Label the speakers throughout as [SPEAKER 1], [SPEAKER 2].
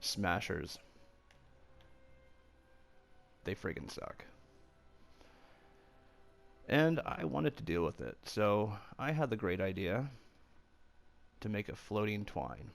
[SPEAKER 1] Smashers. They friggin' suck. And I wanted to deal with it, so I had the great idea to make a floating twine.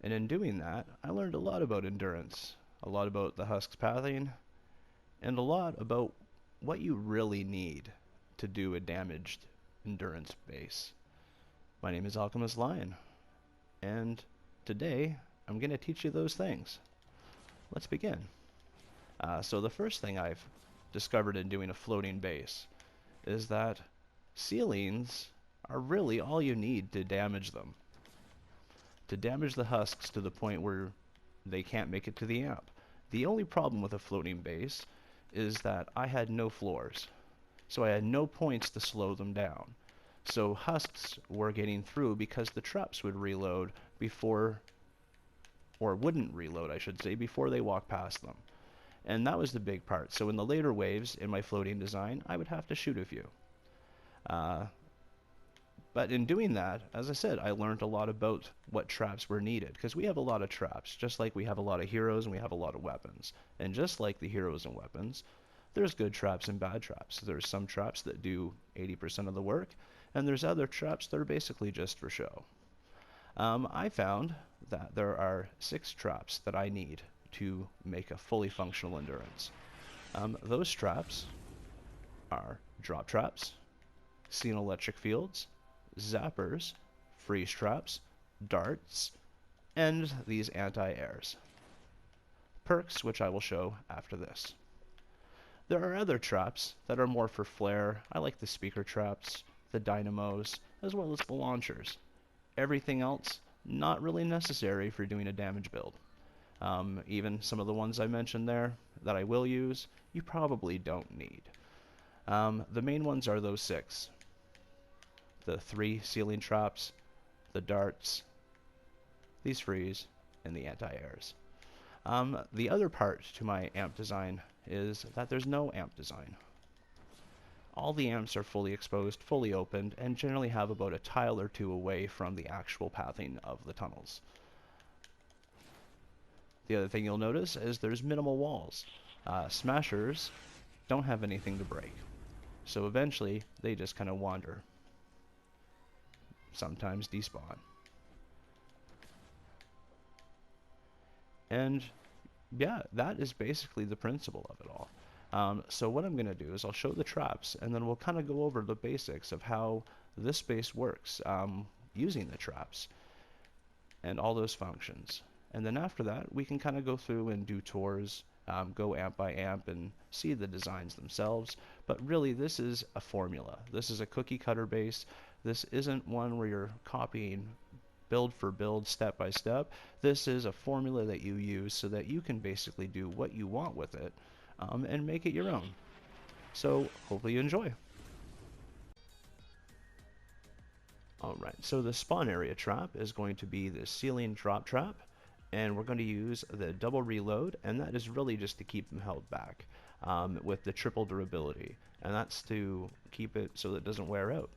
[SPEAKER 1] And in doing that, I learned a lot about endurance, a lot about the husk's pathing, and a lot about what you really need to do a damaged endurance base. My name is Alchemist Lion, and today I'm going to teach you those things. Let's begin. So the first thing I've discovered in doing a floating base is that ceilings are really all you need to damage them. To damage the husks to the point where they can't make it to the amp. The only problem with a floating base is that I had no floors, so I had no points to slow them down. So husks were getting through because the traps would reload before, or wouldn't reload I should say, before they walked past them. And that was the big part. So in the later waves in my floating design, I would have to shoot a few. But in doing that, as I said, I learned a lot about what traps were needed, because we have a lot of traps, just like we have a lot of heroes and we have a lot of weapons. And just like the heroes and weapons, there's good traps and bad traps. There's some traps that do 80% of the work, and there's other traps that are basically just for show. I found that there are 6 traps that I need to make a fully functional endurance. Those traps are drop traps, scene electric fields, zappers, freeze traps, darts, and these anti-airs. Perks, which I will show after this. There are other traps that are more for flair. I like the speaker traps, the dynamos, as well as the launchers. Everything else, not really necessary for doing a damage build. Even some of the ones I mentioned there that I will use, you probably don't need. The main ones are those 6. The 3 ceiling traps, the darts, these freeze, and the anti-airs. The other part to my amp design is that there's no amp design. All the amps are fully exposed, fully opened, and generally have about a tile or 2 away from the actual pathing of the tunnels. The other thing you'll notice is there's minimal walls. Smashers don't have anything to break, so eventually they just kind of wander. Sometimes despawn. And yeah, that is basically the principle of it all. So what I'm going to do is I'll show the traps, and then we'll kind of go over the basics of how this base works using the traps and all those functions. And then after that, we can kind of go through and do tours, go amp by amp and see the designs themselves. But really, this is a formula. This is a cookie cutter base. This isn't one where you're copying build for build, step by step. This is a formula that you use so that you can basically do what you want with it and make it your own. So hopefully you enjoy. Alright, so the spawn area trap is going to be the ceiling drop trap, and we're going to use the double reload, and that is really just to keep them held back with the triple durability, and that's to keep it so that it doesn't wear out.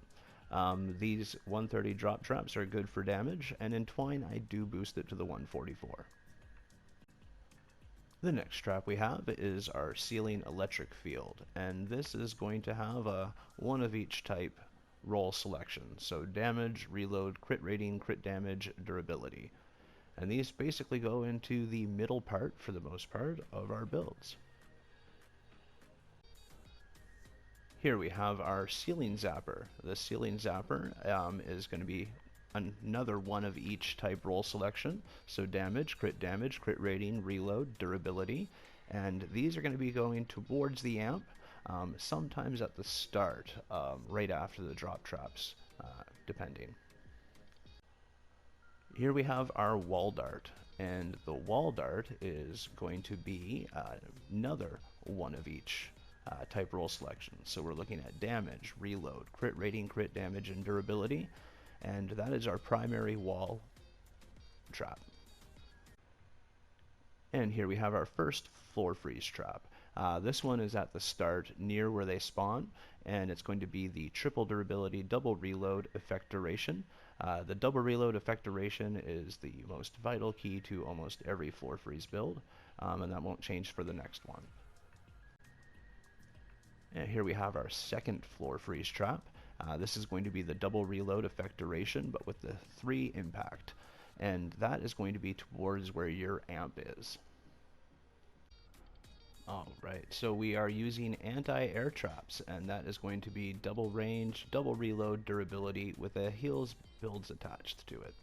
[SPEAKER 1] These 130 drop traps are good for damage, and in Twine I do boost it to the 144. The next trap we have is our ceiling electric field, and this is going to have a one of each type roll selection, so damage, reload, crit rating, crit damage, durability. And these basically go into the middle part, for the most part, of our builds. Here we have our ceiling zapper. The ceiling zapper is going to be another one of each type roll selection. So damage, crit rating, reload, durability. And these are going to be going towards the amp, sometimes at the start, right after the drop traps, depending. Here we have our wall dart. And the wall dart is going to be another one of each type roll selection. So we're looking at damage, reload, crit rating, crit damage, and durability, and that is our primary wall trap. And here we have our first floor freeze trap. This one is at the start near where they spawn, and it's going to be the triple durability, double reload, effect duration. The double reload effect duration is the most vital key to almost every floor freeze build, and that won't change for the next one. And here we have our second floor freeze trap. This is going to be the double reload effect duration, but with the 3 impact. And that is going to be towards where your amp is. Alright, so we are using anti-air traps, and that is going to be double range, double reload durability with a heals builds attached to it.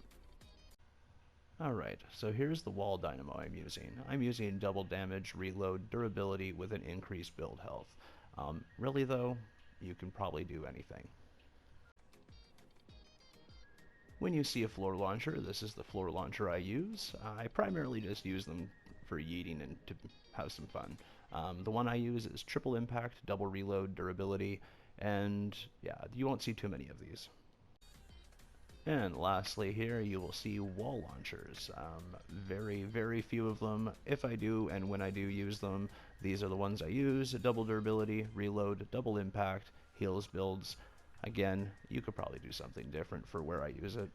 [SPEAKER 1] Alright, so here's the wall dynamo I'm using. I'm using double damage, reload, durability with an increased build health. Really though, you can probably do anything. When you see a floor launcher, this is the floor launcher I use. I primarily just use them for yeeting and to have some fun. The one I use is triple impact, double reload, durability, and yeah, you won't see too many of these. And lastly here you will see wall launchers. Very few of them. If I do and when I do use them, these are the ones I use. Double durability, reload, double impact, heals builds. Again, you could probably do something different for where I use it.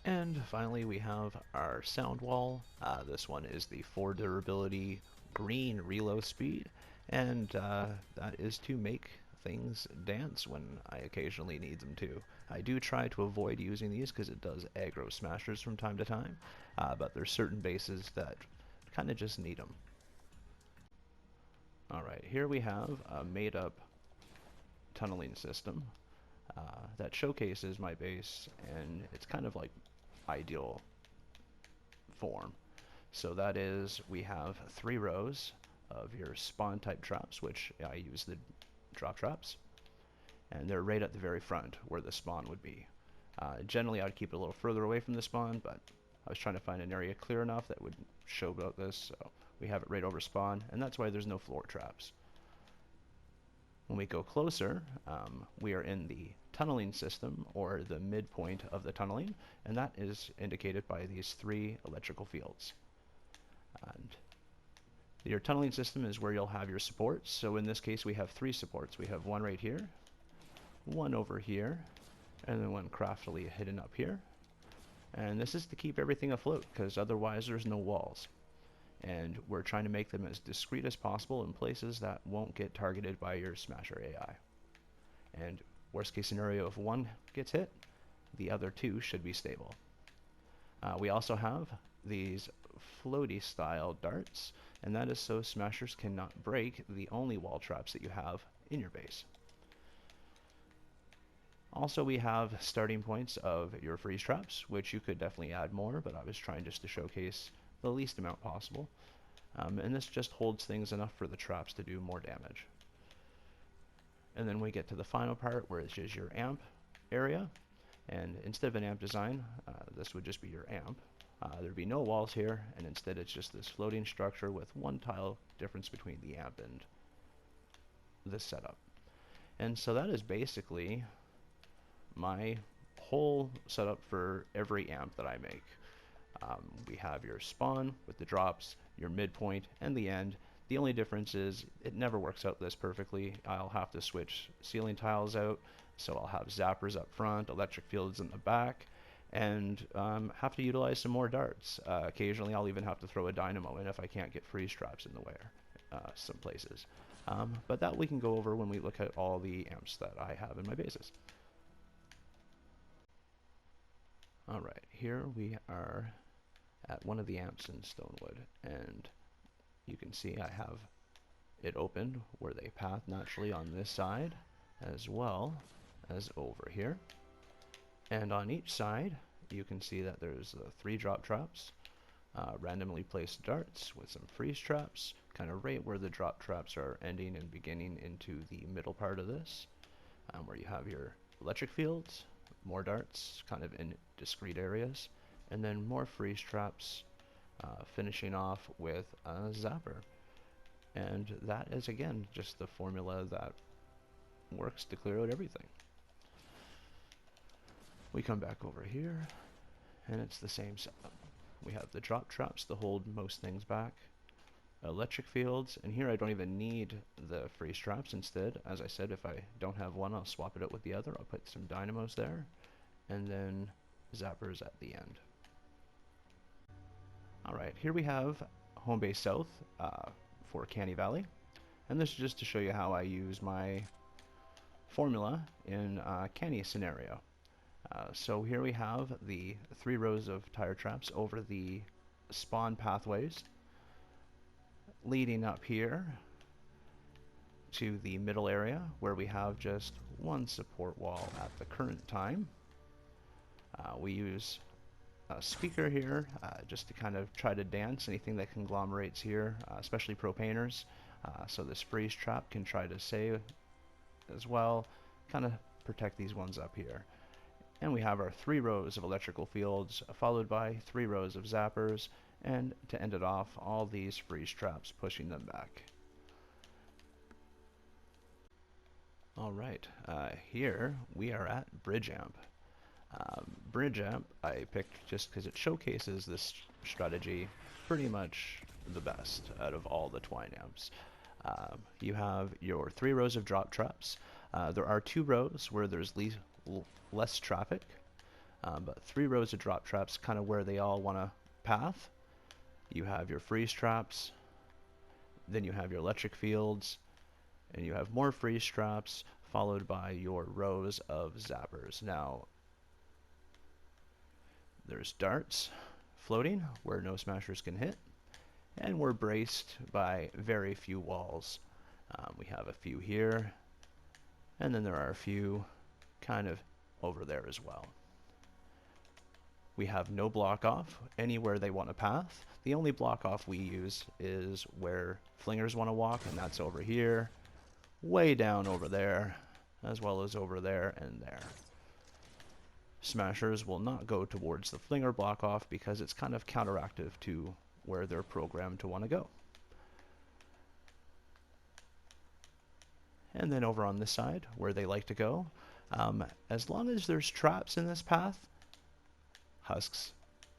[SPEAKER 1] And finally we have our sound wall. This one is the 4 durability green reload speed, and that is to make things dance when I occasionally need them to. I do try to avoid using these because it does aggro smashers from time to time, but there's certain bases that kind of just need them. Alright, here we have a made up tunneling system that showcases my base, and it's kind of like ideal form. So that is, we have 3 rows of your spawn type traps, which I use the drop traps, and they're right at the very front where the spawn would be. Generally I'd keep it a little further away from the spawn, but I was trying to find an area clear enough that would show about this, so we have it right over spawn, and that's why there's no floor traps. When we go closer, we are in the tunneling system, or the midpoint of the tunneling, and that is indicated by these 3 electrical fields. And your tunneling system is where you'll have your supports. So in this case we have 3 supports. We have one right here, one over here, and then one craftily hidden up here. And this is to keep everything afloat, because otherwise there's no walls. And we're trying to make them as discreet as possible in places that won't get targeted by your smasher AI. And worst case scenario, if one gets hit, the other 2 should be stable. We also have these floaty style darts, and that is so smashers cannot break the only wall traps that you have in your base. Also, we have starting points of your freeze traps, which you could definitely add more, but I was trying just to showcase the least amount possible. And this just holds things enough for the traps to do more damage. And then we get to the final part, where it's just your amp area, and instead of an amp design, this would just be your amp. There'd be no walls here, and instead it's just this floating structure with 1 tile difference between the amp and this setup. And so that is basically my whole setup for every amp that I make. We have your spawn with the drops, your midpoint, and the end. The only difference is it never works out this perfectly. I'll have to switch ceiling tiles out, so I'll have zappers up front, electric fields in the back, and have to utilize some more darts. Occasionally I'll even have to throw a dynamo in if I can't get freeze traps in the way some places. But that we can go over when we look at all the amps that I have in my bases. Alright, here we are at one of the amps in Stonewood, and you can see I have it opened where they path naturally on this side as well as over here. And on each side you can see that there's 3 drop traps, randomly placed darts with some freeze traps, kind of right where the drop traps are ending and beginning into the middle part of this, where you have your electric fields, more darts kind of in discrete areas, and then more freeze traps, finishing off with a zapper. And that is again just the formula that works to clear out everything. We come back over here, and it's the same setup. We have the drop traps to hold most things back, electric fields, and here I don't even need the freeze traps. Instead, as I said, if I don't have one, I'll swap it out with the other. I'll put some dynamos there, and then zappers at the end. Alright, here we have Home Base South for Canny Valley, and this is just to show you how I use my formula in a Canny scenario. So here we have the 3 rows of tire traps over the spawn pathways, leading up here to the middle area where we have just one support wall at the current time. We use a speaker here just to kind of try to dance anything that conglomerates here, especially propaners. So this freeze trap can try to save as well, kind of protect these ones up here. And we have our 3 rows of electrical fields, followed by 3 rows of zappers, and to end it off, all these freeze traps pushing them back. Alright, here we are at Bridge Amp. Bridge Amp I picked just because it showcases this strategy pretty much the best out of all the twine amps. You have your 3 rows of drop traps. There are 2 rows where there's less traffic, but 3 rows of drop traps kind of where they all want to path. You have your freeze traps, then you have your electric fields, and you have more freeze traps, followed by your rows of zappers. Now, there's darts floating where no smashers can hit, and we're braced by very few walls. We have a few here, and then there are a few kind of over there as well. We have no block off anywhere they want to path. The only block off we use is where flingers want to walk, and that's over here, way down over there, as well as over there and there. Smashers will not go towards the flinger block off because it's kind of counteractive to where they're programmed to want to go. And then over on this side, where they like to go, as long as there's traps in this path, husks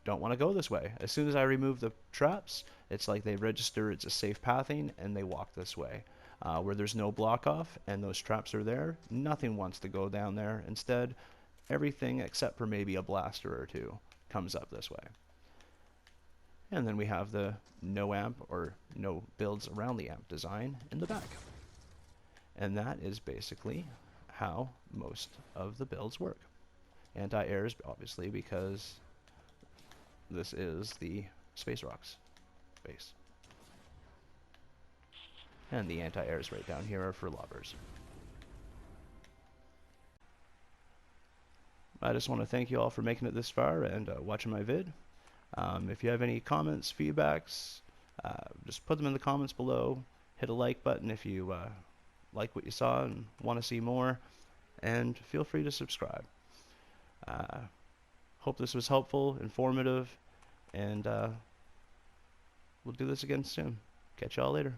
[SPEAKER 1] don't want to go this way. As soon as I remove the traps, it's like they register it's a safe pathing and they walk this way. Where there's no block off and those traps are there, nothing wants to go down there. Instead, everything except for maybe a blaster or 2 comes up this way. And then we have the no amp or no builds around the amp design in the back. And that is basically how most of the builds work. Anti-airs, obviously, because this is the Space Rocks base. And the anti-airs right down here are for lobbers. I just want to thank you all for making it this far and watching my vid. If you have any comments, feedbacks, just put them in the comments below. Hit a like button if you like what you saw and want to see more. And feel free to subscribe. Hope this was helpful, informative, and we'll do this again soon. Catch y'all later.